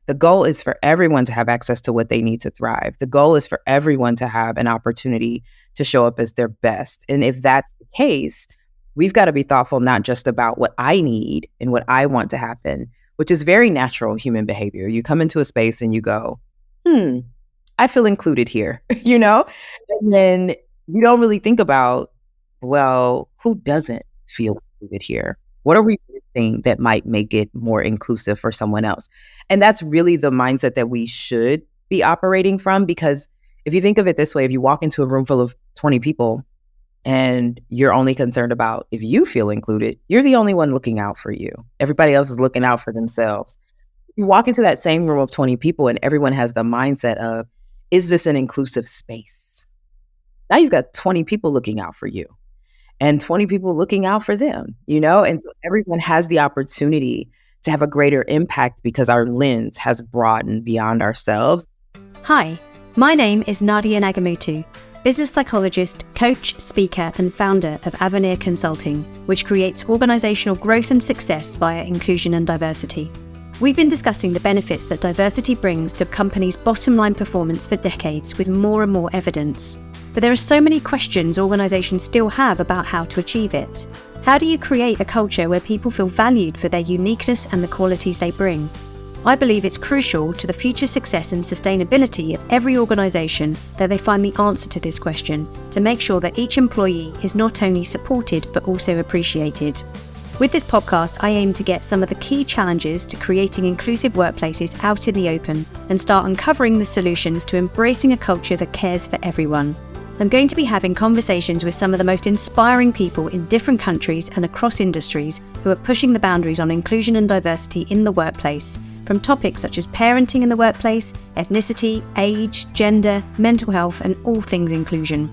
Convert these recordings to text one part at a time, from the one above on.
The goal is for everyone to have access to what they need to thrive. The goal is for everyone to have an opportunity to show up as their best. And if that's the case, we've got to be thoughtful not just about what I need and what I want to happen, which is very natural human behavior. You come into a space and you go, I feel included here, And then you don't really think about, well, who doesn't feel included here? What are we missing that might make it more inclusive for someone else? And that's really the mindset that we should be operating from, because if you think of it this way, if you walk into a room full of 20 people and you're only concerned about if you feel included, you're the only one looking out for you. Everybody else is looking out for themselves. You walk into that same room of 20 people and everyone has the mindset of, is this an inclusive space? Now you've got 20 people looking out for you and 20 people looking out for them, And so everyone has the opportunity to have a greater impact because our lens has broadened beyond ourselves. Hi, my name is Nadia Nagamutu, business psychologist, coach, speaker, and founder of Avenir Consulting, which creates organizational growth and success via inclusion and diversity. We've been discussing the benefits that diversity brings to companies' bottom line performance for decades with more and more evidence. But there are so many questions organizations still have about how to achieve it. How do you create a culture where people feel valued for their uniqueness and the qualities they bring? I believe it's crucial to the future success and sustainability of every organisation that they find the answer to this question, to make sure that each employee is not only supported but also appreciated. With this podcast, I aim to get some of the key challenges to creating inclusive workplaces out in the open and start uncovering the solutions to embracing a culture that cares for everyone. I'm going to be having conversations with some of the most inspiring people in different countries and across industries who are pushing the boundaries on inclusion and diversity in the workplace, from topics such as parenting in the workplace, ethnicity, age, gender, mental health, and all things inclusion.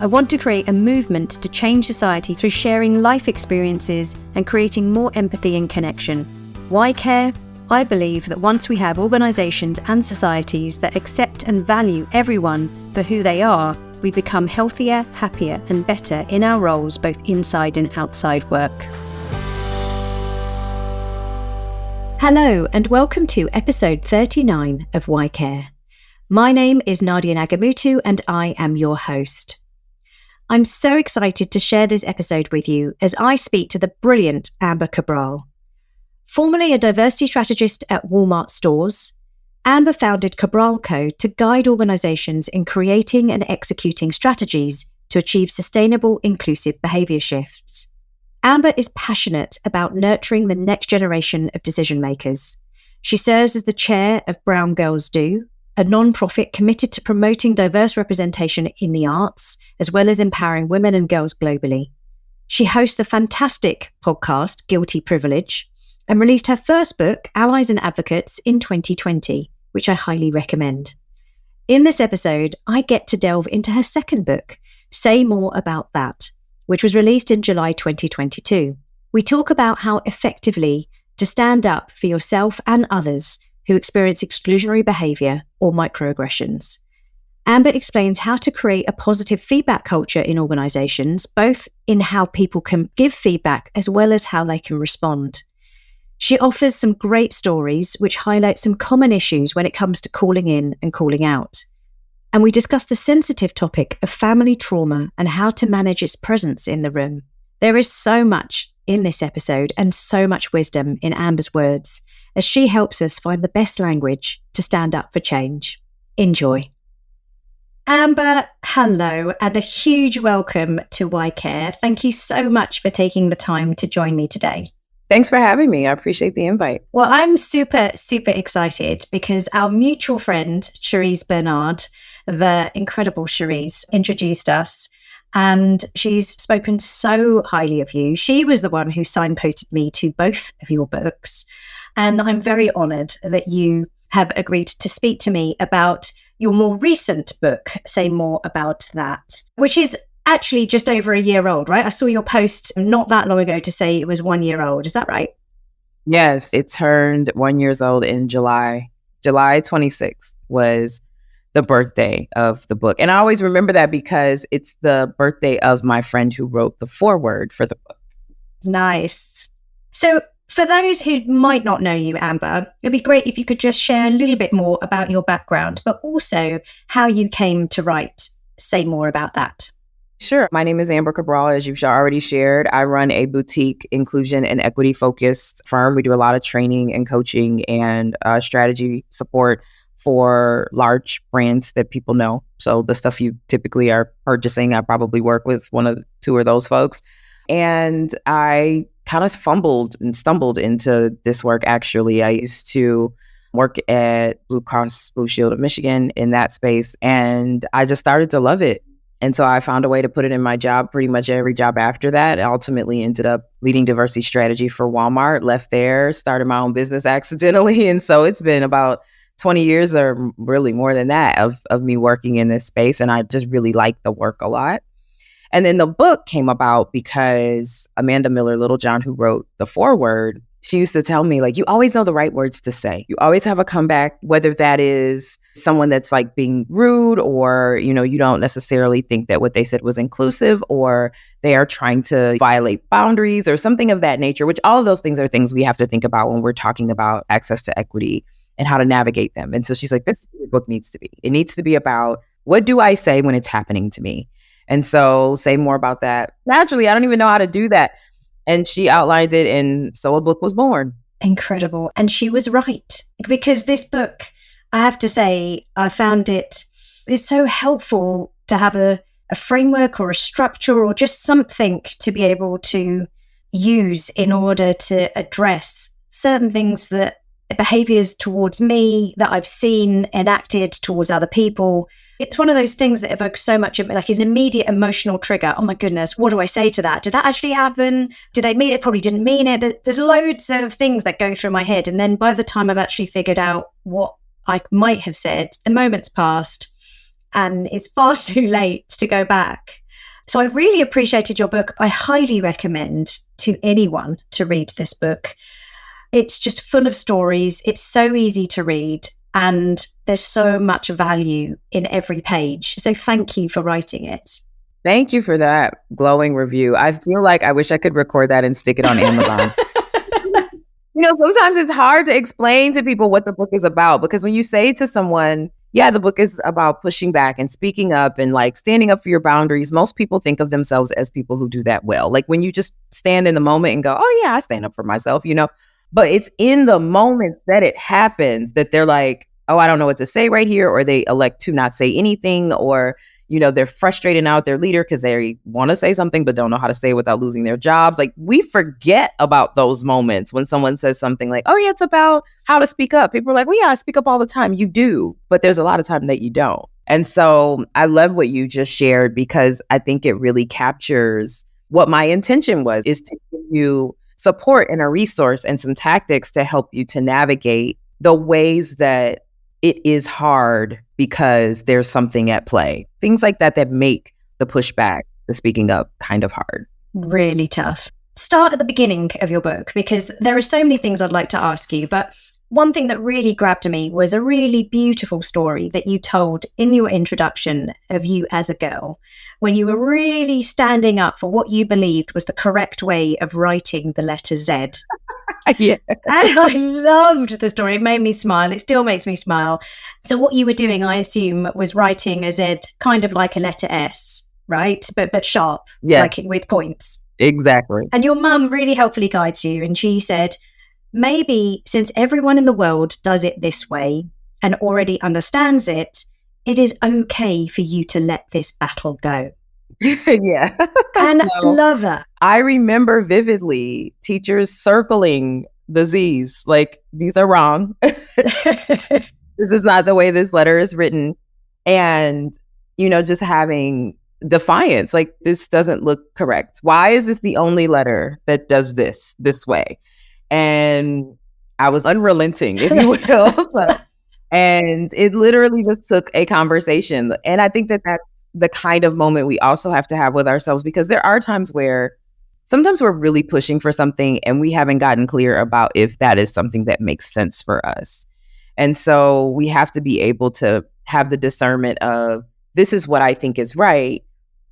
I want to create a movement to change society through sharing life experiences and creating more empathy and connection. Why care? I believe that once we have organisations and societies that accept and value everyone for who they are, we become healthier, happier, and better in our roles both inside and outside work. Hello, and welcome to episode 39 of Why Care. My name is Nadia Nagamutu, and I am your host. I'm so excited to share this episode with you as I speak to the brilliant Amber Cabral. Formerly a diversity strategist at Walmart stores, Amber founded Cabral Co. to guide organizations in creating and executing strategies to achieve sustainable, inclusive behavior shifts. Amber is passionate about nurturing the next generation of decision makers. She serves as the chair of Brown Girls Do, a non-profit committed to promoting diverse representation in the arts, as well as empowering women and girls globally. She hosts the fantastic podcast, Guilty Privilege, and released her first book, Allies and Advocates, in 2020, which I highly recommend. In this episode, I get to delve into her second book, Say More About That, which was released in July 2022. We talk about how effectively to stand up for yourself and others who experience exclusionary behaviour or microaggressions. Amber explains how to create a positive feedback culture in organisations, both in how people can give feedback as well as how they can respond. She offers some great stories which highlight some common issues when it comes to calling in and calling out. And we discuss the sensitive topic of family trauma and how to manage its presence in the room. There is so much in this episode and so much wisdom in Amber's words as she helps us find the best language to stand up for change. Enjoy. Amber, hello, and a huge welcome to Why Care. Thank you so much for taking the time to join me today. Thanks for having me. I appreciate the invite. Well, I'm super excited because our mutual friend, Cherise Bernard, the incredible Cherise, introduced us, and she's spoken so highly of you. She was the one who signposted me to both of your books, and I'm very honoured that you have agreed to speak to me about your more recent book, Say More About That, which is actually just over a year old, right? I saw your post not that long ago to say it was 1 year old. Is that right? Yes, it turned 1 year old in July. July 26th was the birthday of the book. And I always remember that because it's the birthday of my friend who wrote the foreword for the book. Nice. So For those who might not know you, Amber, it'd be great if you could just share a little bit more about your background, but also how you came to write. Say more about that. Sure. My name is Amber Cabral, as you've already shared. I run a boutique inclusion and equity focused firm. We do a lot of training and coaching and strategy support for large brands that people know. So the stuff you typically are purchasing, I probably work with one of the two of those folks. And I kind of fumbled and stumbled into this work, actually. I used to work at Blue Cross Blue Shield of Michigan in that space, and I just started to love it. And so I found a way to put it in my job, pretty much every job after that. I ultimately ended up leading diversity strategy for Walmart, left there, started my own business accidentally. And so it's been about 20 years or really more than that of me working in this space. And I just really like the work a lot. And then the book came about because Amanda Miller Littlejohn, who wrote the foreword, she used to tell me, like, you always know the right words to say. You always have a comeback, whether that is someone that's like being rude or, you know, you don't necessarily think that what they said was inclusive or they are trying to violate boundaries or something of that nature, which all of those things are things we have to think about when we're talking about access to equity and how to navigate them. And so she's like, this is what your book needs to be. It needs to be about, what do I say when it's happening to me? And so say more about that. Naturally, I don't even know how to do that. And she outlined it, and so a book was born. Incredible. And she was right. Because this book, I have to say, I found it is so helpful to have a framework or a structure or just something to be able to use in order to address certain things, that behaviors towards me that I've seen enacted towards other people. It's one of those things that evokes so much, like, is an immediate emotional trigger. Oh my goodness, what do I say to that? Did that actually happen? Did I mean it? Probably didn't mean it. There's loads of things that go through my head. And then by the time I've actually figured out what I might have said, the moment's passed and it's far too late to go back. So I've really appreciated your book. I highly recommend to anyone to read this book. It's just full of stories. It's so easy to read. And there's so much value in every page. So thank you for writing it. Thank you for that glowing review. I feel like I wish I could record that and stick it on Amazon. You know, sometimes it's hard to explain to people what the book is about, because when you say to someone, yeah, the book is about pushing back and speaking up and like standing up for your boundaries, most people think of themselves as people who do that well. Like when you just stand in the moment and go, oh yeah, I stand up for myself, you know. But it's in the moments that it happens that they're like, oh, I don't know what to say right here, or they elect to not say anything, or, you know, they're frustrated now with their leader because they want to say something but don't know how to say it without losing their jobs. Like, we forget about those moments when someone says something like, oh yeah, it's about how to speak up. People are like, well, yeah, I speak up all the time. You do, but there's a lot of time that you don't. And so I love what you just shared, because I think it really captures what my intention was, is to give you support and a resource and some tactics to help you to navigate the ways that it is hard because there's something at play. Things like that that make the pushback, the speaking up, kind of hard. Really tough. Start at the beginning of your book, because there are so many things I'd like to ask you. But one thing that really grabbed me was a really beautiful story that you told in your introduction of you as a girl, when you were really standing up for what you believed was the correct way of writing the letter Z. Yeah. And I loved the story. It made me smile. It still makes me smile. So what you were doing, I assume, was writing a Z kind of like a letter S, right? But sharp, yeah, like with points. Exactly. And your mum really helpfully guides you. And she said, maybe since everyone in the world does it this way and already understands it, it is okay for you to let this battle go. Yeah. And love her. I remember vividly teachers circling the Z's, like, these are wrong. This is not the way this letter is written. And, you know, just having defiance, like, this doesn't look correct. Why is this the only letter that does this way? And I was unrelenting, if you will. And it literally just took a conversation. And I think that that's the kind of moment we also have to have with ourselves, because there are times where sometimes we're really pushing for something and we haven't gotten clear about if that is something that makes sense for us. And so we have to be able to have the discernment of, this is what I think is right,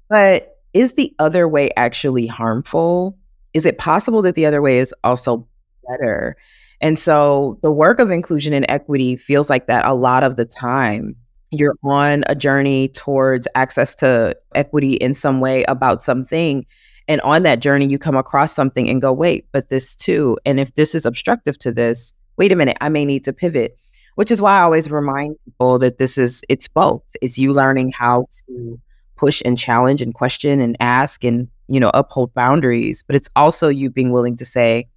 but is the other way actually harmful? Is it possible that the other way is also better. And so the work of inclusion and equity feels like that a lot of the time. You're on a journey towards access to equity in some way about something. And on that journey, you come across something and go, wait, but this too. And if this is obstructive to this, wait a minute, I may need to pivot, which is why I always remind people that it's both. It's you learning how to push and challenge and question and ask and, uphold boundaries. But it's also you being willing to say,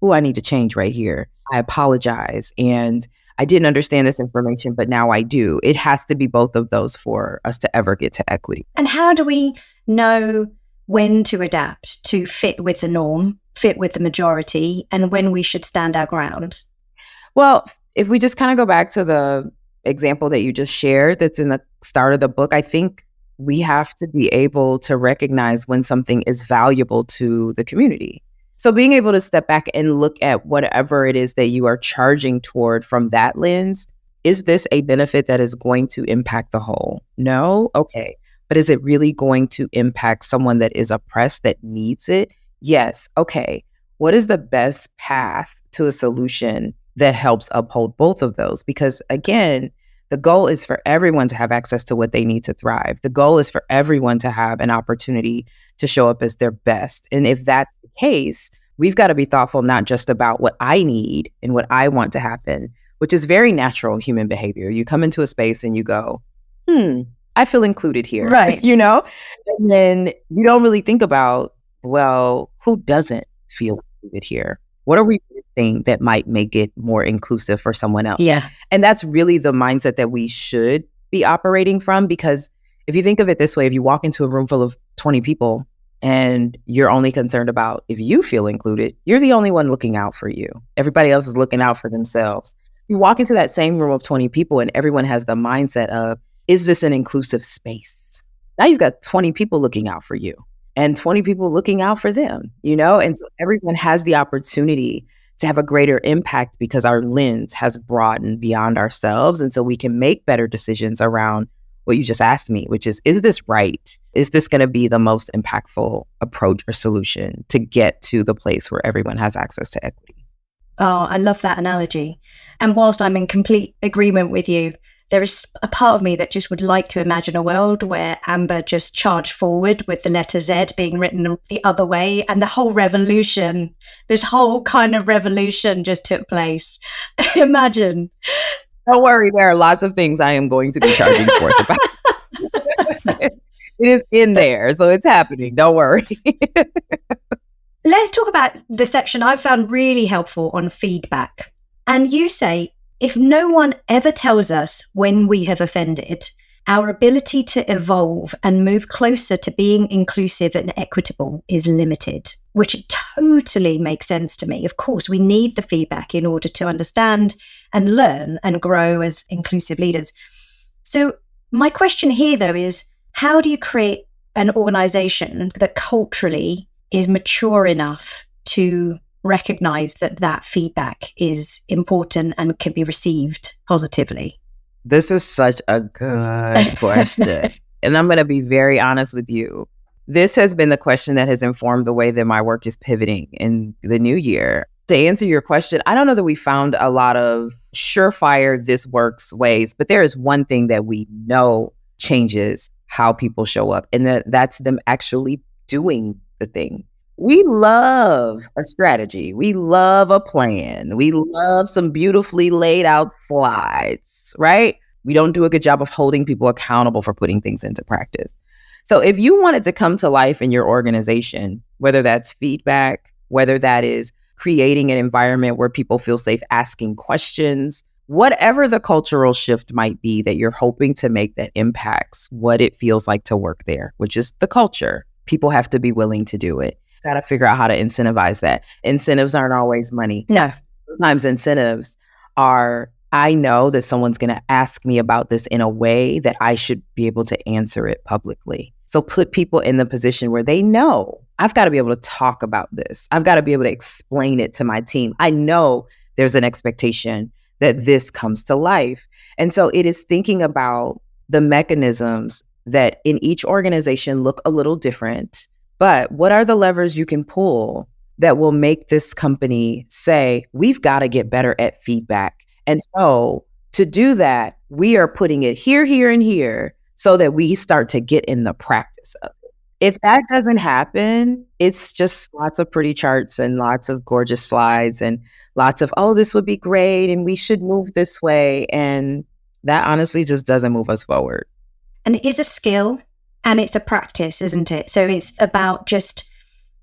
oh, I need to change right here. I apologize. And I didn't understand this information, but now I do. It has to be both of those for us to ever get to equity. And how do we know when to adapt to fit with the norm, fit with the majority, and when we should stand our ground? Well, if we just kind of go back to the example that you just shared that's in the start of the book, I think we have to be able to recognize when something is valuable to the community. So being able to step back and look at whatever it is that you are charging toward from that lens, is this a benefit that is going to impact the whole? No? Okay. But is it really going to impact someone that is oppressed that needs it? Yes. Okay. What is the best path to a solution that helps uphold both of those? Because again, the goal is for everyone to have access to what they need to thrive. The goal is for everyone to have an opportunity to show up as their best. And if that's the case, we've got to be thoughtful not just about what I need and what I want to happen, which is very natural human behavior. You come into a space and you go, I feel included here. Right. And then you don't really think about, well, who doesn't feel included here? What are we missing that might make it more inclusive for someone else? Yeah. And that's really the mindset that we should be operating from, because if you think of it this way, if you walk into a room full of 20 people and you're only concerned about if you feel included, you're the only one looking out for you. Everybody else is looking out for themselves. You walk into that same room of 20 people and everyone has the mindset of, is this an inclusive space? Now you've got 20 people looking out for you and 20 people looking out for them, And so everyone has the opportunity to have a greater impact because our lens has broadened beyond ourselves. And so we can make better decisions around what you just asked me, which is this right? Is this going to be the most impactful approach or solution to get to the place where everyone has access to equity? Oh, I love that analogy. And whilst I'm in complete agreement with you, there is a part of me that just would like to imagine a world where Amber just charged forward with the letter Z being written the other way, and the whole revolution, this whole kind of revolution just took place. Imagine. Don't worry, there are lots of things I am going to be charging forth about. It is in there, so it's happening. Don't worry. Let's talk about the section I found really helpful on feedback. And you say, if no one ever tells us when we have offended, our ability to evolve and move closer to being inclusive and equitable is limited, which totally makes sense to me. Of course, we need the feedback in order to understand and learn and grow as inclusive leaders. So my question here, though, is how do you create an organization that culturally is mature enough to recognize that feedback is important and can be received positively? This is such a good question. And I'm going to be very honest with you. This has been the question that has informed the way that my work is pivoting in the new year. To answer your question, I don't know that we found a lot of surefire this works ways, but there is one thing that we know changes how people show up, and that's them actually doing the thing. We love a strategy. We love a plan. We love some beautifully laid out slides, right? We don't do a good job of holding people accountable for putting things into practice. So if you want it to come to life in your organization, whether that's feedback, whether that is creating an environment where people feel safe asking questions, whatever the cultural shift might be that you're hoping to make that impacts what it feels like to work there, which is the culture, people have to be willing to do it. Got to figure out how to incentivize that. Incentives aren't always money. No. Sometimes incentives are, I know that someone's going to ask me about this in a way that I should be able to answer it publicly. So put people in the position where they know, I've got to be able to talk about this. I've got to be able to explain it to my team. I know there's an expectation that this comes to life. And so it is thinking about the mechanisms that in each organization look a little different. But what are the levers you can pull that will make this company say, we've got to get better at feedback. And so to do that, we are putting it here, here, and here so that we start to get in the practice of it. If that doesn't happen, it's just lots of pretty charts and lots of gorgeous slides and lots of, oh, this would be great and we should move this way. And that honestly just doesn't move us forward. And it is a skill and it's a practice, isn't it? So it's about just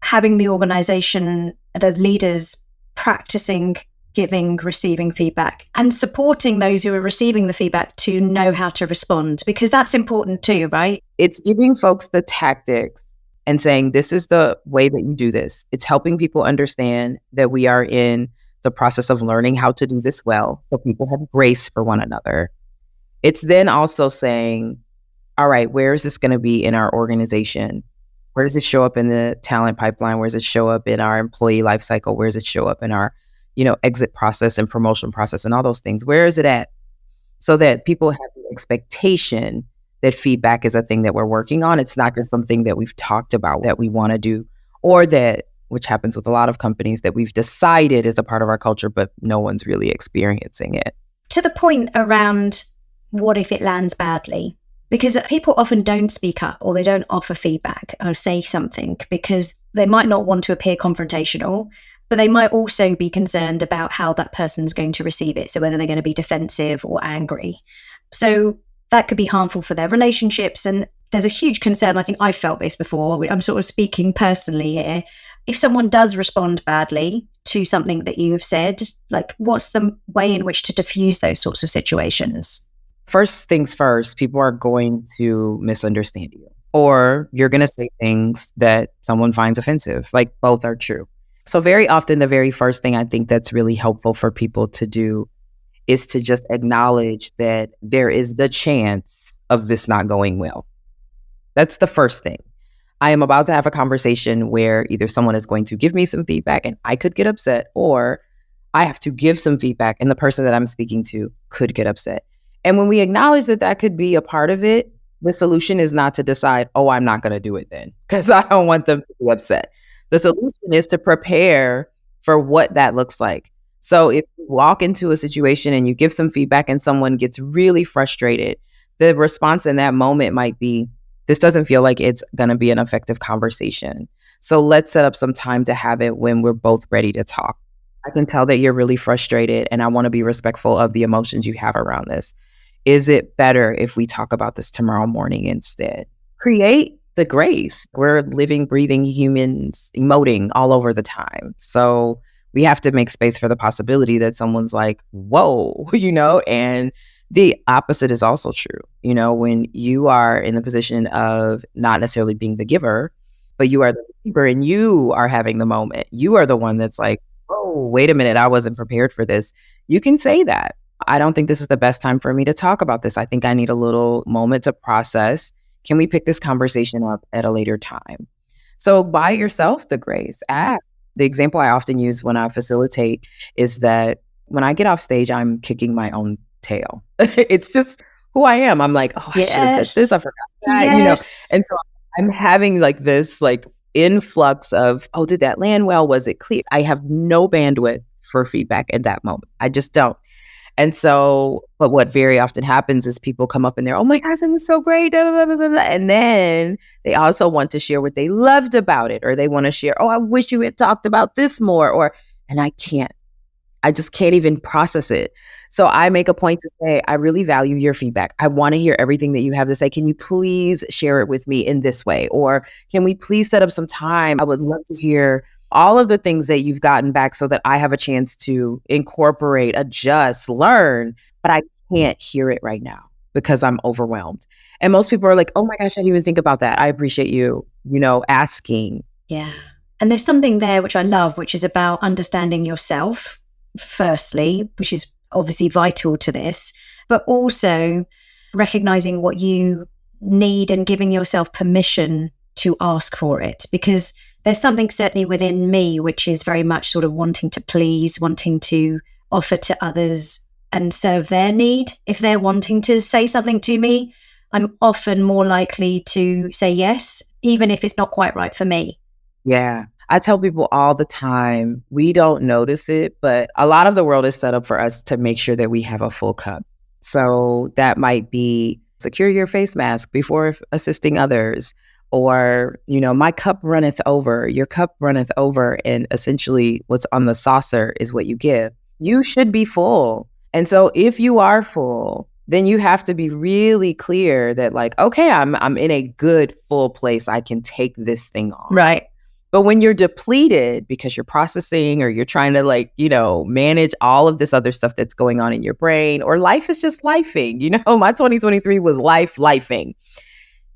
having the organization, the leaders practicing giving, receiving feedback and supporting those who are receiving the feedback to know how to respond, because that's important too, right? It's giving folks the tactics and saying, this is the way that you do this. It's helping people understand that we are in the process of learning how to do this well, so people have grace for one another. It's then also saying, all right, where is this going to be in our organization? Where does it show up in the talent pipeline? Where does it show up in our employee life cycle? Where does it show up in our exit process and promotion process and all those things? Where is it at? So that people have the expectation that feedback is a thing that we're working on. It's not just something that we've talked about that we want to do, or that, which happens with a lot of companies, that we've decided is a part of our culture, but no one's really experiencing it. To the point around what if it lands badly? Because people often don't speak up or they don't offer feedback or say something because they might not want to appear confrontational, but they might also be concerned about how that person's going to receive it. So whether they're going to be defensive or angry. So that could be harmful for their relationships. And there's a huge concern. I think I've felt this before. I'm sort of speaking personally here. If someone does respond badly to something that you have said, like what's the way in which to diffuse those sorts of situations? First things first, people are going to misunderstand you, or you're going to say things that someone finds offensive. Like both are true. So very often, the very first thing I think that's really helpful for people to do is to just acknowledge that there is the chance of this not going well. That's the first thing. I am about to have a conversation where either someone is going to give me some feedback and I could get upset, or I have to give some feedback and the person that I'm speaking to could get upset. And when we acknowledge that that could be a part of it, the solution is not to decide, oh, I'm not going to do it then, because I don't want them to be upset. The solution is to prepare for what that looks like. So if you walk into a situation and you give some feedback and someone gets really frustrated, the response in that moment might be, this doesn't feel like it's going to be an effective conversation. So let's set up some time to have it when we're both ready to talk. I can tell that you're really frustrated and I want to be respectful of the emotions you have around this. Is it better if we talk about this tomorrow morning instead? Create the grace. We're living, breathing humans emoting all over the time. So we have to make space for the possibility that someone's like, whoa, and the opposite is also true. When you are in the position of not necessarily being the giver, but you are the receiver and you are having the moment, you are the one that's like, oh, wait a minute, I wasn't prepared for this. You can say that. I don't think this is the best time for me to talk about this. I think I need a little moment to process. Can we pick this conversation up at a later time? So buy yourself the grace. The example I often use when I facilitate is that when I get off stage, I'm kicking my own tail. It's just who I am. I'm like, oh, I should have said this. I forgot that, Yes. And so I'm having this influx of, oh, did that land well? Was it clear? I have no bandwidth for feedback at that moment. I just don't. And so, but what very often happens is people come up and they're, oh my gosh, it was so great. Da, da, da, da, da. And then they also want to share what they loved about it, or they want to share, oh, I wish you had talked about this more, and I can't. I just can't even process it. So I make a point to say, I really value your feedback. I want to hear everything that you have to say. Can you please share it with me in this way? Or can we please set up some time? I would love to hear all of the things that you've gotten back so that I have a chance to incorporate, adjust, learn, but I can't hear it right now because I'm overwhelmed. And most people are like, oh my gosh, I didn't even think about that. I appreciate you, asking. Yeah. And there's something there which I love, which is about understanding yourself, firstly, which is obviously vital to this, but also recognizing what you need and giving yourself permission to ask for it. Because there's something certainly within me, which is very much sort of wanting to please, wanting to offer to others and serve their need. If they're wanting to say something to me, I'm often more likely to say yes, even if it's not quite right for me. Yeah. I tell people all the time, we don't notice it, but a lot of the world is set up for us to make sure that we have a full cup. So that might be secure your face mask before assisting others, or, my cup runneth over, your cup runneth over, and essentially what's on the saucer is what you give. You should be full. And so if you are full, then you have to be really clear that like, okay, I'm in a good full place. I can take this thing on. Right. But when you're depleted because you're processing or you're trying to manage all of this other stuff that's going on in your brain, or life is just lifing, my 2023 was lifing.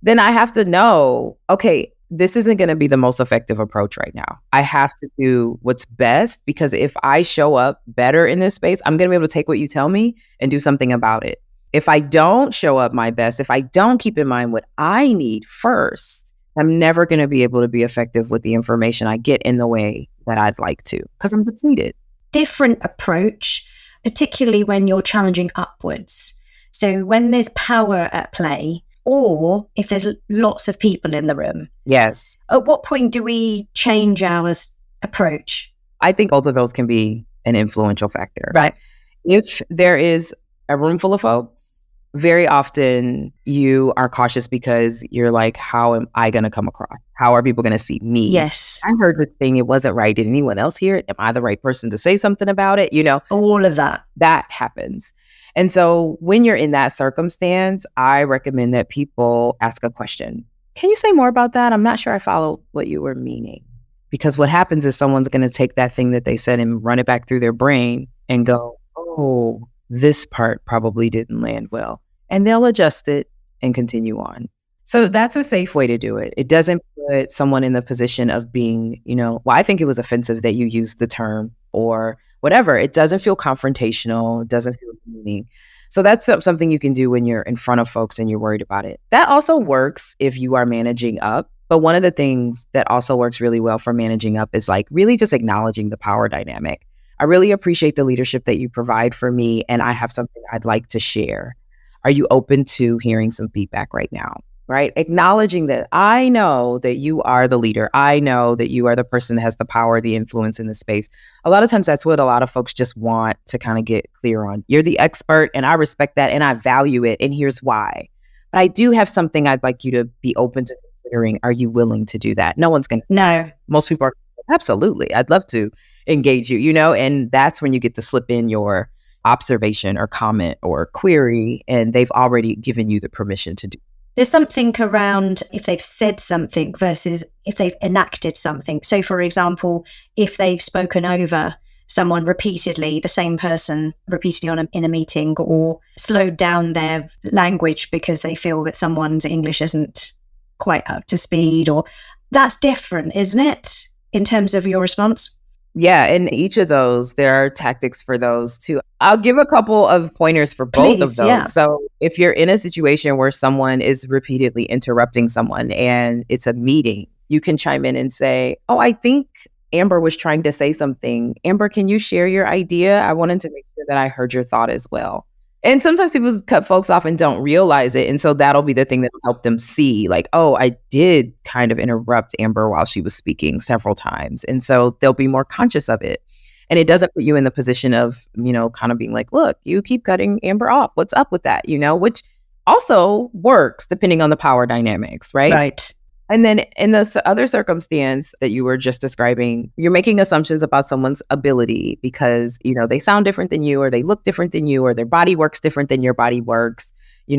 Then I have to know, okay, this isn't going to be the most effective approach right now. I have to do what's best, because if I show up better in this space, I'm going to be able to take what you tell me and do something about it. If I don't show up my best, if I don't keep in mind what I need first, I'm never going to be able to be effective with the information I get in the way that I'd like to, because I'm depleted. Different approach, particularly when you're challenging upwards. So when there's power at play, or if there's lots of people in the room. Yes. At what point do we change our approach? I think both of those can be an influential factor. Right. If there is a room full of folks, very often you are cautious because you're like, how am I going to come across? How are people going to see me? Yes. I heard this thing, it wasn't right. Did anyone else hear it? Am I the right person to say something about it? All of that. That happens. And so when you're in that circumstance, I recommend that people ask a question. Can you say more about that? I'm not sure I follow what you were meaning. Because what happens is someone's going to take that thing that they said and run it back through their brain and go, oh, this part probably didn't land well. And they'll adjust it and continue on. So that's a safe way to do it. It doesn't put someone in the position of being, I think it was offensive that you used the term or whatever. It doesn't feel confrontational. It doesn't feel demeaning. So that's something you can do when you're in front of folks and you're worried about it. That also works if you are managing up. But one of the things that also works really well for managing up is like really just acknowledging the power dynamic. I really appreciate the leadership that you provide for me, and I have something I'd like to share. Are you open to hearing some feedback right now? Right? Acknowledging that I know that you are the leader. I know that you are the person that has the power, the influence in the space. A lot of times that's what a lot of folks just want to kind of get clear on. You're the expert, and I respect that, and I value it, and here's why. But I do have something I'd like you to be open to considering. Are you willing to do that? No one's going to. No. Most people are, absolutely. I'd love to engage you, and that's when you get to slip in your observation or comment or query, and they've already given you the permission to do. There's something around if they've said something versus if they've enacted something. So, for example, if they've spoken over someone repeatedly, the same person repeatedly in a meeting, or slowed down their language because they feel that someone's English isn't quite up to speed, or that's different, isn't it, in terms of your response? Yeah, in each of those, there are tactics for those too. I'll give a couple of pointers for both of those. Yeah. So if you're in a situation where someone is repeatedly interrupting someone and it's a meeting, you can chime in and say, oh, I think Amber was trying to say something. Amber, can you share your idea? I wanted to make sure that I heard your thought as well. And sometimes people cut folks off and don't realize it. And so that'll be the thing that'll help them see like, oh, I did kind of interrupt Amber while she was speaking several times. And so they'll be more conscious of it. And it doesn't put you in the position of, kind of being like, look, you keep cutting Amber off. What's up with that? Which also works depending on the power dynamics, right? Right. And then in the other circumstance that you were just describing, you're making assumptions about someone's ability because, they sound different than you, or they look different than you, or their body works different than your body works.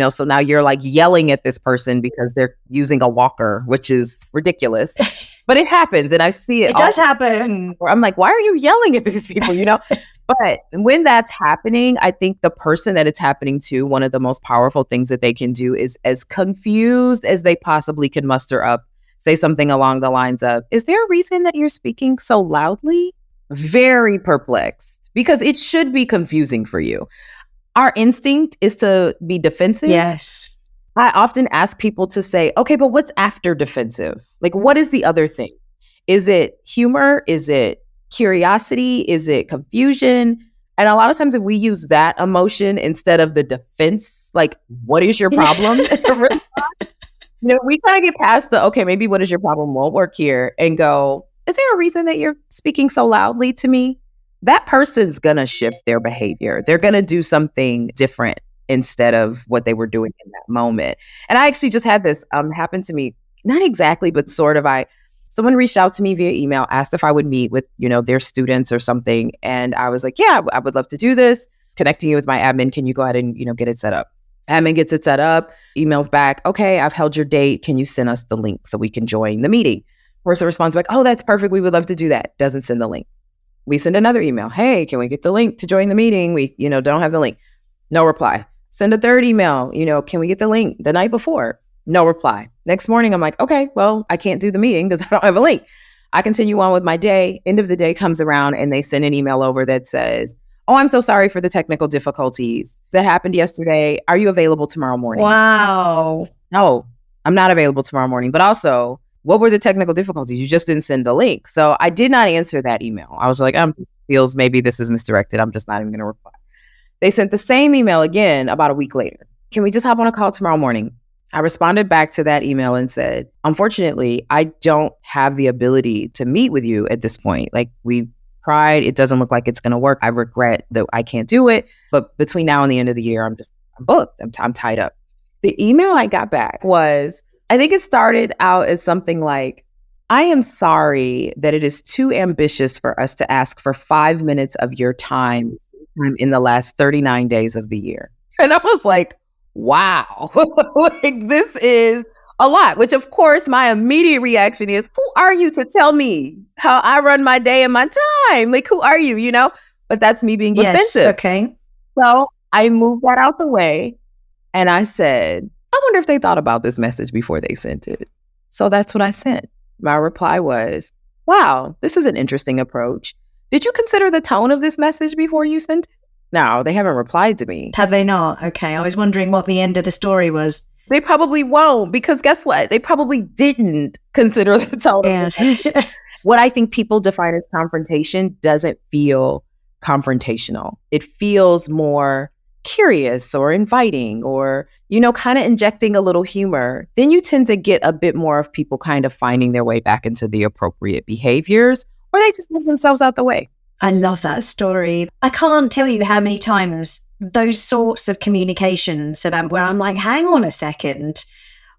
So now you're like yelling at this person because they're using a walker, which is ridiculous. But it happens. And I see it. It does happen. I'm like, why are you yelling at these people, But when that's happening, I think the person that it's happening to, one of the most powerful things that they can do is, as confused as they possibly can muster up, say something along the lines of, is there a reason that you're speaking so loudly? Very perplexed, because it should be confusing for you. Our instinct is to be defensive. Yes. I often ask people to say, okay, but what's after defensive? Like, what is the other thing? Is it humor? Is it curiosity? Is it confusion? And a lot of times if we use that emotion instead of the defense, like, what is your problem? We kind of get past the, okay, maybe what is your problem won't work here, and go, is there a reason that you're speaking so loudly to me? That person's going to shift their behavior. They're going to do something different instead of what they were doing in that moment. And I actually just had this happen to me, not exactly, but sort of. Someone reached out to me via email, asked if I would meet with, their students or something. And I was like, yeah, I would love to do this. Connecting you with my admin. Can you go ahead and, get it set up? Admin gets it set up, emails back. Okay, I've held your date. Can you send us the link so we can join the meeting? Person responds back, oh, that's perfect. We would love to do that. Doesn't send the link. We send another email. Hey, can we get the link to join the meeting? We, don't have the link. No reply. Send a third email. Can we get the link the night before? No reply. Next morning, I'm like, okay, well, I can't do the meeting because I don't have a link. I continue on with my day. End of the day comes around and they send an email over that says, oh, I'm so sorry for the technical difficulties that happened yesterday. Are you available tomorrow morning? Wow. No, I'm not available tomorrow morning. But also, what were the technical difficulties? You just didn't send the link. So I did not answer that email. I was like, feels maybe this is misdirected. I'm just not even going to reply. They sent the same email again about a week later. Can we just hop on a call tomorrow morning? I responded back to that email and said, unfortunately, I don't have the ability to meet with you at this point. Like, we tried. It doesn't look like it's going to work. I regret that I can't do it. But between now and the end of the year, I'm booked. I'm tied up. The email I got back was, I think it started out as something like, I am sorry that it is too ambitious for us to ask for 5 minutes of your time in the last 39 days of the year. And I was like, wow, like this is a lot, which of course my immediate reaction is, who are you to tell me how I run my day and my time? Like, who are you, But that's me being defensive. Okay. So I moved that out the way and I said, I wonder if they thought about this message before they sent it. So that's what I sent. My reply was, wow, this is an interesting approach. Did you consider the tone of this message before you sent it? No, they haven't replied to me. Have they not? Okay. I was wondering what the end of the story was. They probably won't, because guess what? They probably didn't consider the tone of it. What I think people define as confrontation doesn't feel confrontational. It feels more curious or inviting or, kind of injecting a little humor. Then you tend to get a bit more of people kind of finding their way back into the appropriate behaviors, or they just move themselves out the way. I love that story. I can't tell you how many times those sorts of communications about where I'm like, hang on a second,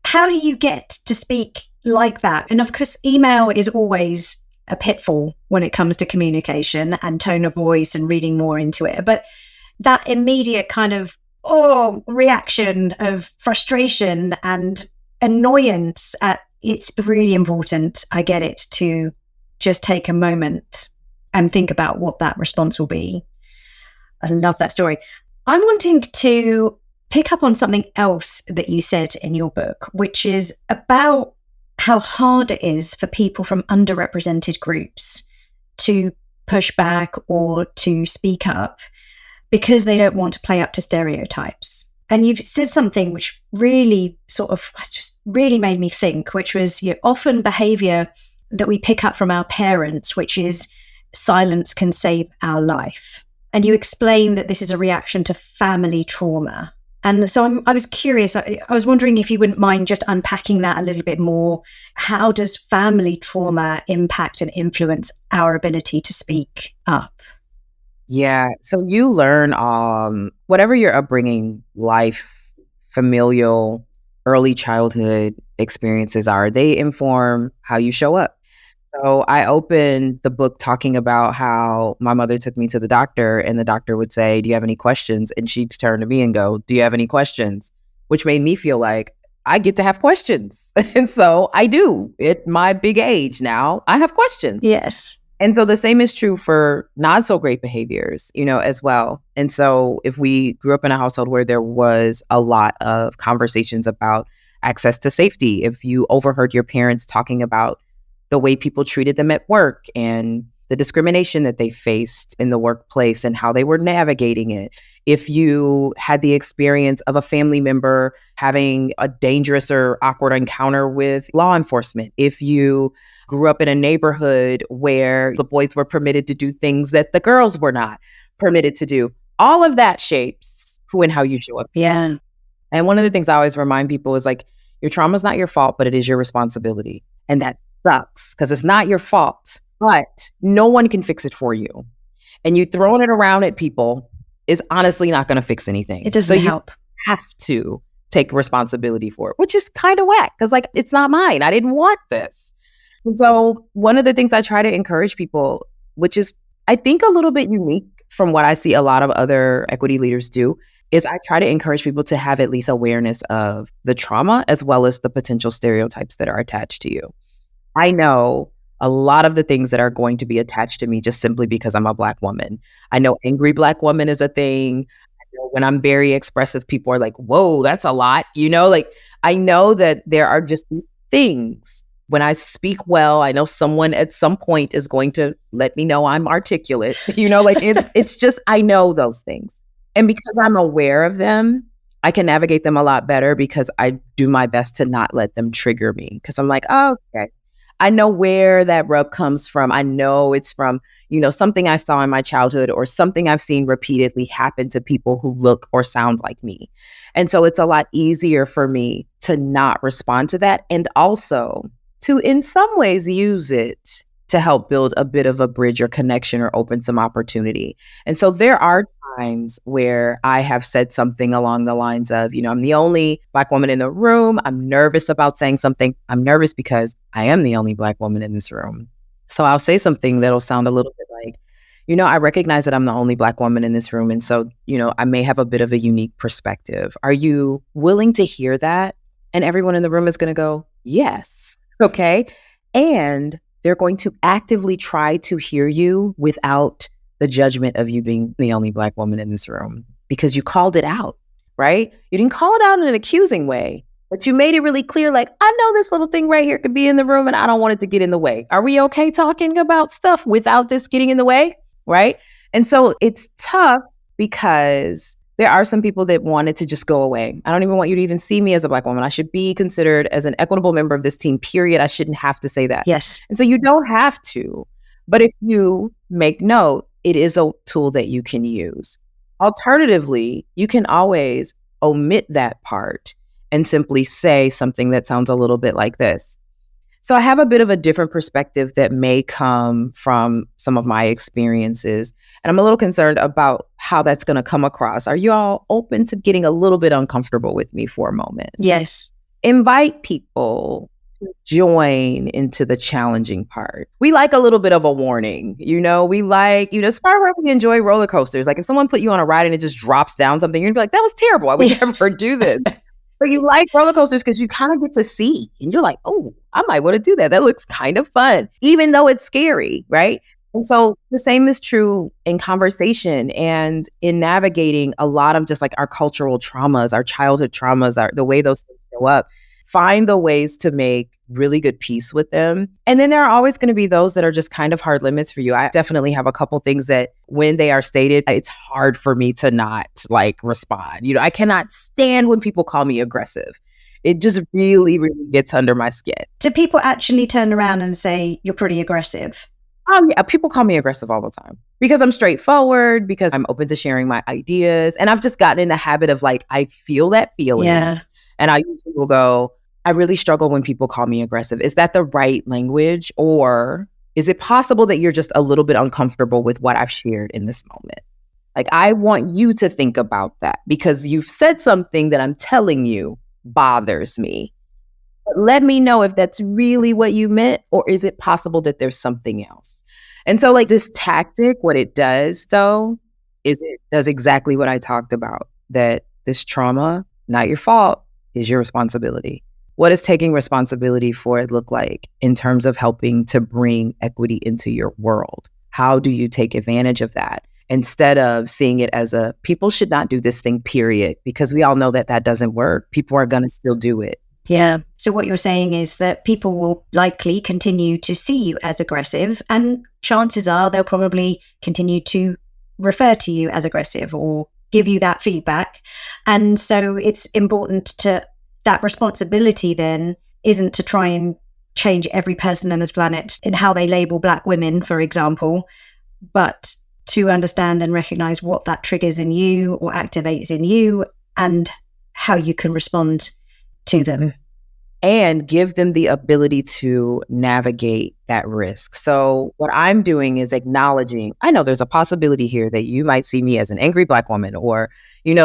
how do you get to speak like that? And of course, email is always a pitfall when it comes to communication and tone of voice and reading more into it. But that immediate kind of reaction of frustration and annoyance, it's really important, I get it, to just take a moment and think about what that response will be. I love that story. I'm wanting to pick up on something else that you said in your book, which is about how hard it is for people from underrepresented groups to push back or to speak up because they don't want to play up to stereotypes. And you've said something which really just really made me think, which was often behavior that we pick up from our parents, which is silence can save our life. And you explain that this is a reaction to family trauma. And so I was curious, I was wondering if you wouldn't mind just unpacking that a little bit more. How does family trauma impact and influence our ability to speak up? Yeah. So you learn whatever your upbringing, life, familial, early childhood experiences are, they inform how you show up. So I opened the book talking about how my mother took me to the doctor and the doctor would say, do you have any questions? And she'd turn to me and go, do you have any questions? Which made me feel like I get to have questions. And so I do. At my big age now, I have questions. Yes. And so the same is true for not so great behaviors, as well. And so if we grew up in a household where there was a lot of conversations about access to safety, if you overheard your parents talking about the way people treated them at work and the discrimination that they faced in the workplace and how they were navigating it. If you had the experience of a family member having a dangerous or awkward encounter with law enforcement, if you grew up in a neighborhood where the boys were permitted to do things that the girls were not permitted to do, all of that shapes who and how you show up. Yeah. And one of the things I always remind people is like, your trauma is not your fault, but it is your responsibility. And that's sucks because it's not your fault, but no one can fix it for you. And you throwing it around at people is honestly not going to fix anything. It doesn't help. You have to take responsibility for it, which is kind of whack because like, it's not mine. I didn't want this. And so one of the things I try to encourage people, which is I think a little bit unique from what I see a lot of other equity leaders do, is I try to encourage people to have at least awareness of the trauma as well as the potential stereotypes that are attached to you. I know a lot of the things that are going to be attached to me just simply because I'm a Black woman. I know angry Black woman is a thing. I know when I'm very expressive, people are like, whoa, that's a lot. Like I know that there are just these things. When I speak well, I know someone at some point is going to let me know I'm articulate. It's just, I know those things. And because I'm aware of them, I can navigate them a lot better because I do my best to not let them trigger me. Because I'm like, oh, okay. I know where that rub comes from. I know it's from, something I saw in my childhood or something I've seen repeatedly happen to people who look or sound like me. And so it's a lot easier for me to not respond to that. And also to, in some ways, use it to help build a bit of a bridge or connection or open some opportunity. And so there are times where I have said something along the lines of, I'm the only Black woman in the room. I'm nervous about saying something. I'm nervous because I am the only Black woman in this room. So I'll say something that'll sound a little bit like, I recognize that I'm the only Black woman in this room. And so, I may have a bit of a unique perspective. Are you willing to hear that? And everyone in the room is going to go, yes. Okay. And they're going to actively try to hear you without the judgment of you being the only Black woman in this room because you called it out, right? You didn't call it out in an accusing way, but you made it really clear, like, I know this little thing right here could be in the room and I don't want it to get in the way. Are we okay talking about stuff without this getting in the way, right? And so it's tough because there are some people that want it to just go away. I don't even want you to even see me as a Black woman. I should be considered as an equitable member of this team, period. I shouldn't have to say that. Yes. And so you don't have to. But if you make note, it is a tool that you can use. Alternatively, you can always omit that part and simply say something that sounds a little bit like this. So I have a bit of a different perspective that may come from some of my experiences. And I'm a little concerned about how that's going to come across. Are you all open to getting a little bit uncomfortable with me for a moment? Yes. Invite people to join into the challenging part. We like a little bit of a warning. We like, it's part of why we enjoy roller coasters. Like if someone put you on a ride and it just drops down something, you're gonna be like, that was terrible. I would never do this. But you like roller coasters because you kind of get to see and you're like, oh, I might want to do that. That looks kind of fun, even though it's scary, right? And so the same is true in conversation and in navigating a lot of just like our cultural traumas, our childhood traumas, the way those things show up. Find the ways to make really good peace with them. And then there are always going to be those that are just kind of hard limits for you. I definitely have a couple things that when they are stated, it's hard for me to not respond. I cannot stand when people call me aggressive. It just really, really gets under my skin. Do people actually turn around and say, you're pretty aggressive? Yeah, people call me aggressive all the time because I'm straightforward, because I'm open to sharing my ideas. And I've just gotten in the habit of I feel that feeling. Yeah. And I usually will go, I really struggle when people call me aggressive. Is that the right language? Or is it possible that you're just a little bit uncomfortable with what I've shared in this moment? I want you to think about that because you've said something that I'm telling you bothers me. But let me know if that's really what you meant, or is it possible that there's something else? And so this tactic, what it does though, is it does exactly what I talked about, that this trauma, not your fault, is your responsibility. What does taking responsibility for it look like in terms of helping to bring equity into your world? How do you take advantage of that? Instead of seeing it as people should not do this thing, period, because we all know that doesn't work. People are going to still do it. Yeah. So what you're saying is that people will likely continue to see you as aggressive, and chances are they'll probably continue to refer to you as aggressive or give you that feedback. And so it's important that responsibility then isn't to try and change every person on this planet in how they label Black women, for example, but to understand and recognize what that triggers in you or activates in you and how you can respond to them. and give them the ability to navigate that risk. So what I'm doing is acknowledging, I know there's a possibility here that you might see me as an angry Black woman or,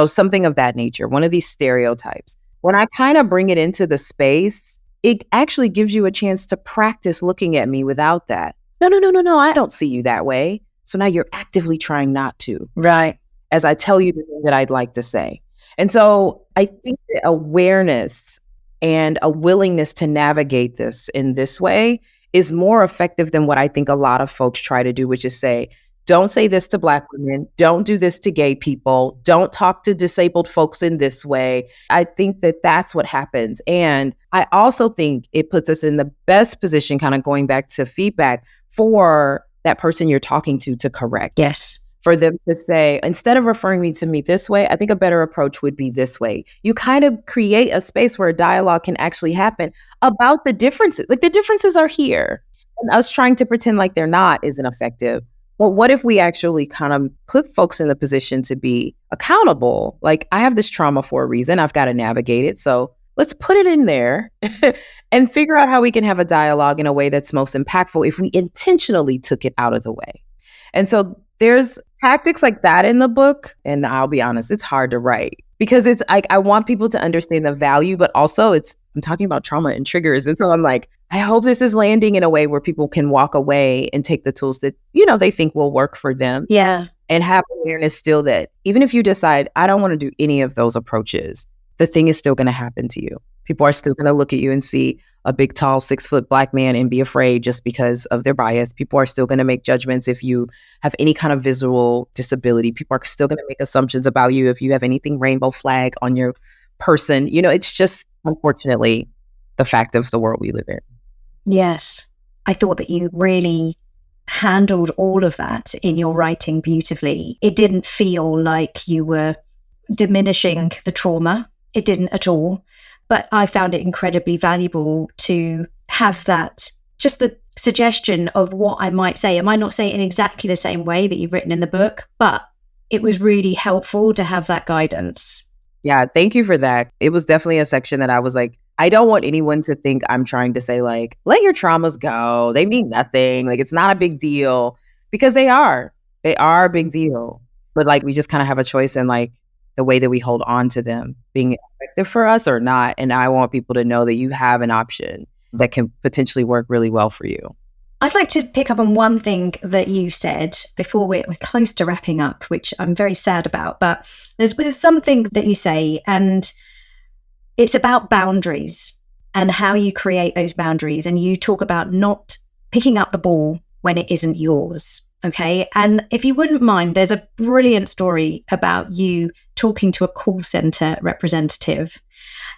something of that nature, one of these stereotypes. When I kind of bring it into the space, it actually gives you a chance to practice looking at me without that. No, I don't see you that way. So now you're actively trying not to. Right. As I tell you the thing that I'd like to say. And so I think that awareness and a willingness to navigate this in this way is more effective than what I think a lot of folks try to do, which is say, don't say this to Black women, don't do this to gay people, don't talk to disabled folks in this way. I think that that's what happens. And I also think it puts us in the best position, kind of going back to feedback, for that person you're talking to correct. Yes. For them to say, instead of referring to me this way, I think a better approach would be this way. You kind of create a space where a dialogue can actually happen about the differences. Like, the differences are here. And us trying to pretend like they're not isn't effective. But what if we actually kind of put folks in the position to be accountable? Like, I have this trauma for a reason. I've got to navigate it. So let's put it in there and figure out how we can have a dialogue in a way that's most impactful if we intentionally took it out of the way. And so there's tactics like that in the book. And I'll be honest, it's hard to write because it's like, I want people to understand the value, but also I'm talking about trauma and triggers. And so I'm like, I hope this is landing in a way where people can walk away and take the tools that, they think will work for them. Yeah. And have awareness still that even if you decide, I don't want to do any of those approaches, the thing is still going to happen to you. People are still going to look at you and see a big, tall, 6-foot Black man and be afraid just because of their bias. People are still going to make judgments if you have any kind of visual disability. People are still going to make assumptions about you if you have anything rainbow flag on your person. It's just, unfortunately, the fact of the world we live in. Yes. I thought that you really handled all of that in your writing beautifully. It didn't feel like you were diminishing the trauma. It didn't at all. But I found it incredibly valuable to have that, just the suggestion of what I might say. I might not say it in exactly the same way that you've written in the book, but it was really helpful to have that guidance. Yeah, thank you for that. It was definitely a section that I was like, I don't want anyone to think I'm trying to say like, let your traumas go. They mean nothing. Like, it's not a big deal, because they are. They are a big deal. But like, we just kind of have a choice in like the way that we hold on to them being effective for us or not. And I want people to know that you have an option that can potentially work really well for you. I'd like to pick up on one thing that you said before we're close to wrapping up, which I'm very sad about. But there's something that you say, and it's about boundaries and how you create those boundaries. And you talk about not picking up the ball when it isn't yours. Okay. And if you wouldn't mind, there's a brilliant story about you talking to a call center representative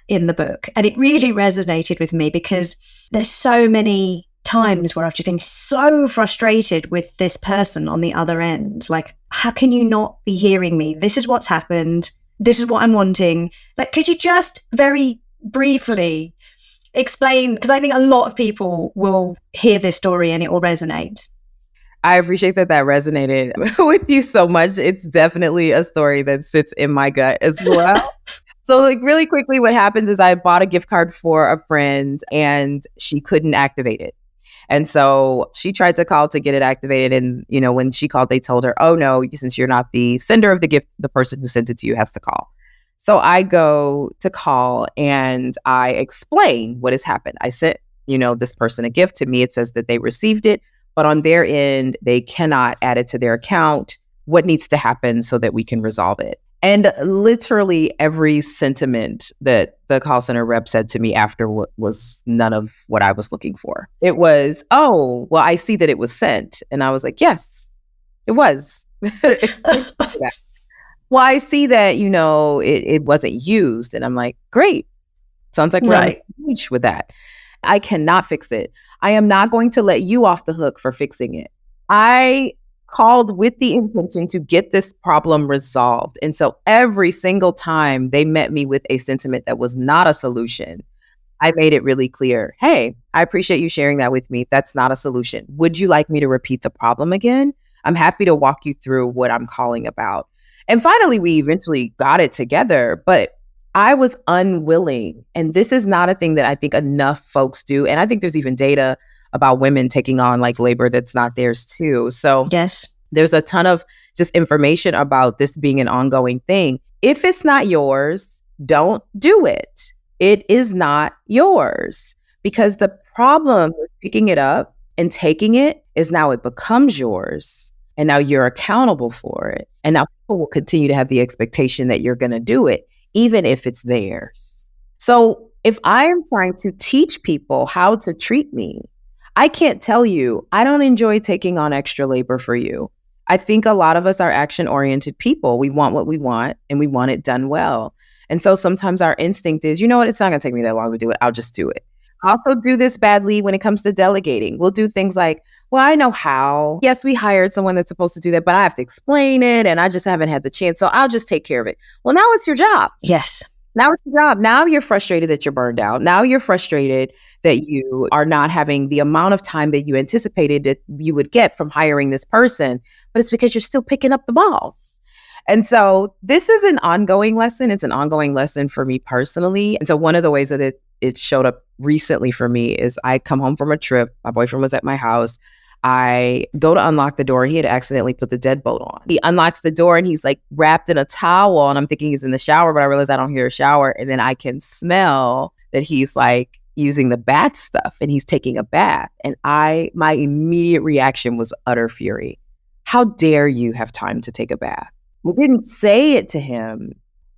in the book. And it really resonated with me because there's so many times where I've just been so frustrated with this person on the other end. Like, how can you not be hearing me? This is what's happened. This is what I'm wanting. Like, could you just very briefly explain? Because I think a lot of people will hear this story and it will resonate. I appreciate that resonated with you so much. It's definitely a story that sits in my gut as well. So like, really quickly, what happens is I bought a gift card for a friend and she couldn't activate it. And so she tried to call to get it activated. And, when she called, they told her, oh no, since you're not the sender of the gift, the person who sent it to you has to call. So I go to call and I explain what has happened. I sent, this person a gift. To me, it says that they received it, but on their end, they cannot add it to their account. What needs to happen so that we can resolve it? And literally every sentiment that the call center rep said to me after was none of what I was looking for. It was, oh, well, I see that it was sent. And I was like, yes, it was. Well, I see that, it wasn't used. And I'm like, great. Sounds like we're on the page with that. I cannot fix it. I am not going to let you off the hook for fixing it. I called with the intention to get this problem resolved. And so every single time they met me with a sentiment that was not a solution, I made it really clear, hey, I appreciate you sharing that with me. That's not a solution. Would you like me to repeat the problem again? I'm happy to walk you through what I'm calling about. And finally, we eventually got it together. But I was unwilling. And this is not a thing that I think enough folks do. And I think there's even data about women taking on like labor that's not theirs too. So yes, there's a ton of just information about this being an ongoing thing. If it's not yours, don't do it. It is not yours. Because the problem with picking it up and taking it is now it becomes yours. And now you're accountable for it. And now people will continue to have the expectation that you're going to do it, even if it's theirs. So if I am trying to teach people how to treat me, I can't tell you, I don't enjoy taking on extra labor for you. I think a lot of us are action-oriented people. We want what we want and we want it done well. And so sometimes our instinct is, you know what, it's not going to take me that long to do it. I'll just do it. I also do this badly when it comes to delegating. We'll do things like, well, I know how. Yes, we hired someone that's supposed to do that, but I have to explain it and I just haven't had the chance. So I'll just take care of it. Well, now it's your job. yes. Now it's your job. Now you're frustrated that you're burned out. Now you're frustrated that you are not having the amount of time that you anticipated that you would get from hiring this person, but it's because you're still picking up the balls. And so this is an ongoing lesson. It's an ongoing lesson for me personally. And so one of the ways that it showed up recently for me is I come home from a trip. My boyfriend was at my house. I go to unlock the door. He had accidentally put the deadbolt on. He unlocks the door and he's like wrapped in a towel. And I'm thinking he's in the shower, but I realize I don't hear a shower. And then I can smell that he's like using the bath stuff and he's taking a bath. And my immediate reaction was utter fury. How dare you have time to take a bath? I didn't say it to him,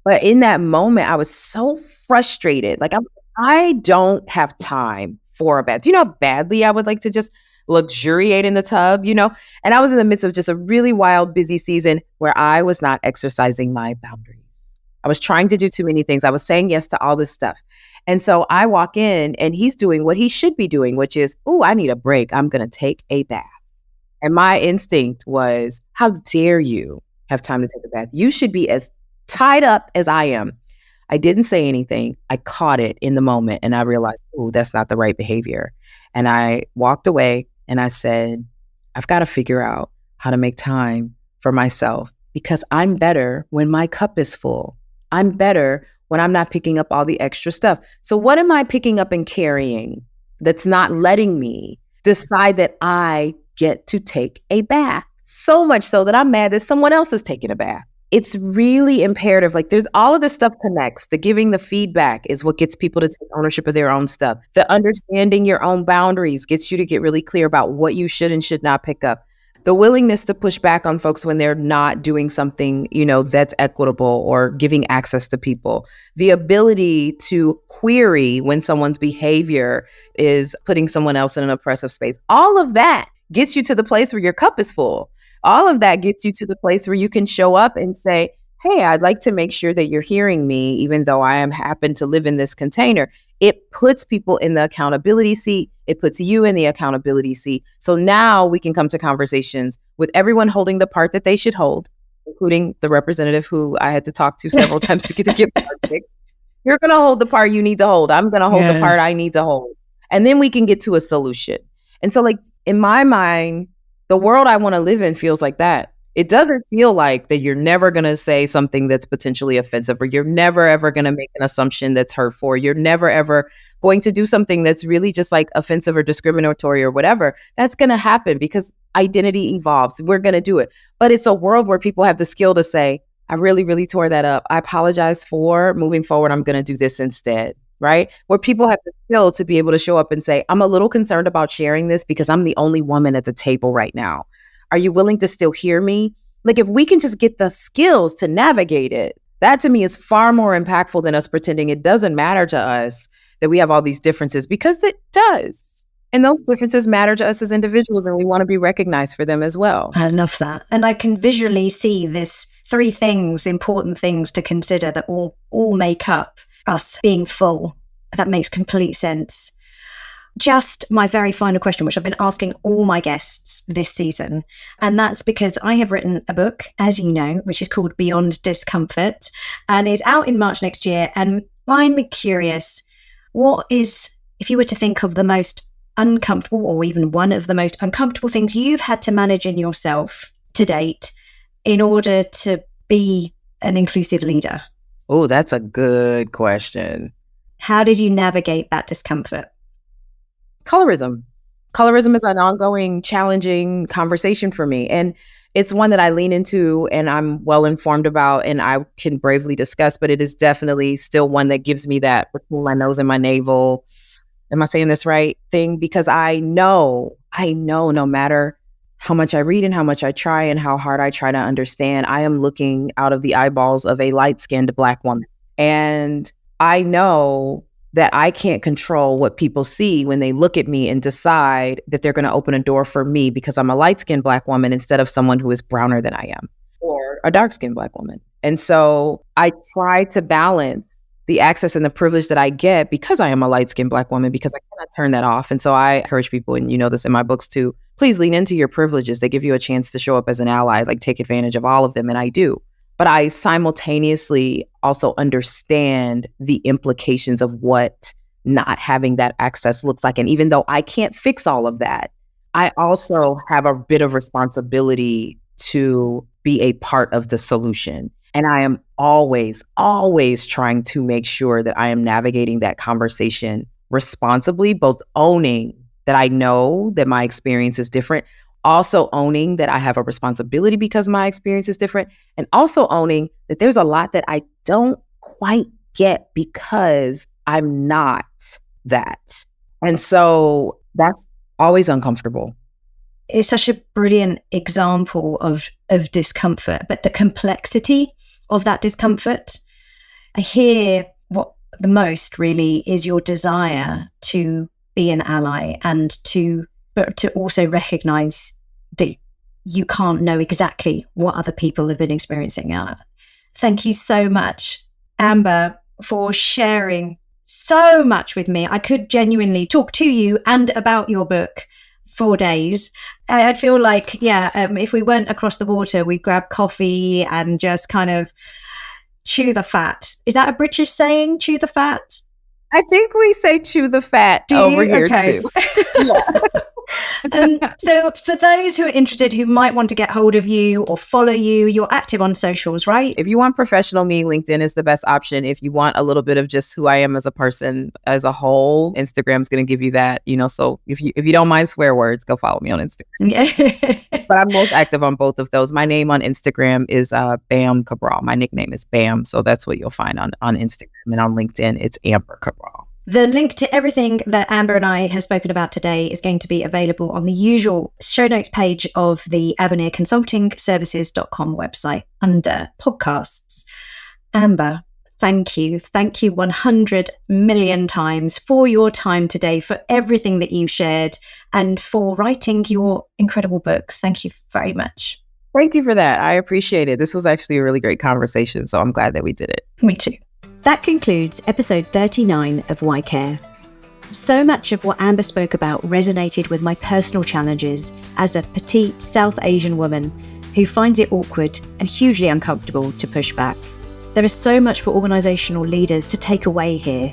but in that moment, I was so frustrated. Like I don't have time for a bath. Do you know how badly I would like to just luxuriate in the tub, you know? And I was in the midst of just a really wild, busy season where I was not exercising my boundaries. I was trying to do too many things. I was saying yes to all this stuff. And so I walk in and he's doing what he should be doing, which is, oh, I need a break. I'm going to take a bath. And my instinct was, how dare you have time to take a bath? You should be as tied up as I am. I didn't say anything. I caught it in the moment and I realized, oh, that's not the right behavior. And I walked away and I said, I've got to figure out how to make time for myself because I'm better when my cup is full. I'm better when I'm not picking up all the extra stuff. So what am I picking up and carrying that's not letting me decide that I get to take a bath? So much so that I'm mad that someone else is taking a bath. It's really imperative. Like there's all of this stuff connects. The giving the feedback is what gets people to take ownership of their own stuff. The understanding your own boundaries gets you to get really clear about what you should and should not pick up. The willingness to push back on folks when they're not doing something, you know, that's equitable or giving access to people. The ability to query when someone's behavior is putting someone else in an oppressive space. All of that gets you to the place where your cup is full. All of that gets you to the place where you can show up and say, hey, I'd like to make sure that you're hearing me, even though I happen to live in this container. It puts people in the accountability seat. It puts you in the accountability seat. So now we can come to conversations with everyone holding the part that they should hold, including the representative who I had to talk to several times to get the part fixed. You're going to hold the part you need to hold. I'm going to hold the part I need to hold. And then we can get to a solution. And so like in my mind, the world I want to live in feels like that. It doesn't feel like that you're never going to say something that's potentially offensive, or you're never, ever going to make an assumption that's hurtful, or you're never, ever going to do something that's really just like offensive or discriminatory or whatever. That's going to happen because identity evolves. We're going to do it. But it's a world where people have the skill to say, I really, really tore that up. I apologize for moving forward. I'm going to do this instead. Right? Where people have the skill to be able to show up and say, I'm a little concerned about sharing this because I'm the only woman at the table right now. Are you willing to still hear me? Like if we can just get the skills to navigate it, that to me is far more impactful than us pretending it doesn't matter to us that we have all these differences, because it does. And those differences matter to us as individuals and we want to be recognized for them as well. I love that. And I can visually see this 3 things, important things to consider that all make up us being full. That makes complete sense. Just my very final question, which I've been asking all my guests this season, and that's because I have written a book, as you know, which is called Beyond Discomfort, and is out in March next year. And I'm curious, what is, if you were to think of the most uncomfortable, or even one of the most uncomfortable things you've had to manage in yourself to date in order to be an inclusive leader? Oh, that's a good question. How did you navigate that discomfort? Colorism. Colorism is an ongoing, challenging conversation for me. And it's one that I lean into and I'm well informed about and I can bravely discuss, but it is definitely still one that gives me that between my nose and my navel. Am I saying this right thing? Because I know no matter how much I read and how much I try and how hard I try to understand, I am looking out of the eyeballs of a light-skinned Black woman. And I know that I can't control what people see when they look at me and decide that they're going to open a door for me because I'm a light-skinned Black woman instead of someone who is browner than I am or a dark-skinned Black woman. And so I try to balance the access and the privilege that I get because I am a light-skinned Black woman, because I cannot turn that off. And so I encourage people, and you know this in my books too, please lean into your privileges. They give you a chance to show up as an ally, like take advantage of all of them. And I do. But I simultaneously also understand the implications of what not having that access looks like. And even though I can't fix all of that, I also have a bit of responsibility to be a part of the solution. And I am always trying to make sure that I am navigating that conversation responsibly, both owning that I know that my experience is different, also owning that I have a responsibility because my experience is different, and also owning that there's a lot that I don't quite get because I'm not that. And so that's always uncomfortable. It's such a brilliant example of discomfort, but the complexity of that discomfort. I hear what the most really is your desire to be an ally and but to also recognize that you can't know exactly what other people have been experiencing. Thank you so much, Amber, for sharing so much with me. I could genuinely talk to you and about your book for days. I feel like, if we went across the water, we'd grab coffee and just kind of chew the fat. Is that a British saying, chew the fat? I think we say chew the fat over here too. Yeah. So for those who are interested, who might want to get hold of you or follow you, you're active on socials, right? If you want professional me, LinkedIn is the best option. If you want a little bit of just who I am as a person as a whole, Instagram's going to give you that, so if you don't mind swear words, go follow me on Instagram. But I'm most active on both of those. My name on Instagram is Bam Cabral. My nickname is Bam. So that's what you'll find on Instagram, and on LinkedIn, it's Amber Cabral. The link to everything that Amber and I have spoken about today is going to be available on the usual show notes page of the Avenir Consulting Services.com website under podcasts. Amber, thank you. Thank you 100 million times for your time today, for everything that you shared, and for writing your incredible books. Thank you very much. Thank you for that. I appreciate it. This was actually a really great conversation, so I'm glad that we did it. Me too. That concludes episode 39 of Why Care. So much of what Amber spoke about resonated with my personal challenges as a petite South Asian woman who finds it awkward and hugely uncomfortable to push back. There is so much for organisational leaders to take away here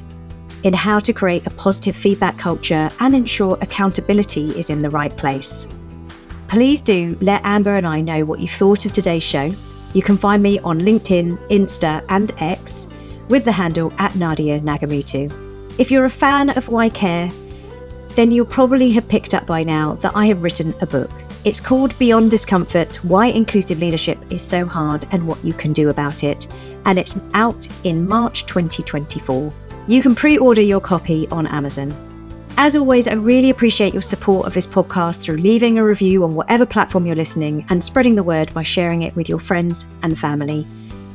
in how to create a positive feedback culture and ensure accountability is in the right place. Please do let Amber and I know what you thought of today's show. You can find me on LinkedIn, Insta and X with the handle @Nadia Nagamutu. If you're a fan of Why Care, then you'll probably have picked up by now that I have written a book. It's called Beyond Discomfort, Why Inclusive Leadership is So Hard and What You Can Do About It. And it's out in March 2024. You can pre-order your copy on Amazon. As always, I really appreciate your support of this podcast through leaving a review on whatever platform you're listening and spreading the word by sharing it with your friends and family.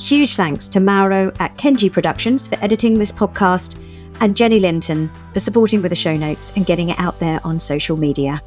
Huge thanks to Mauro at Kenji Productions for editing this podcast, and Jenny Linton for supporting with the show notes and getting it out there on social media.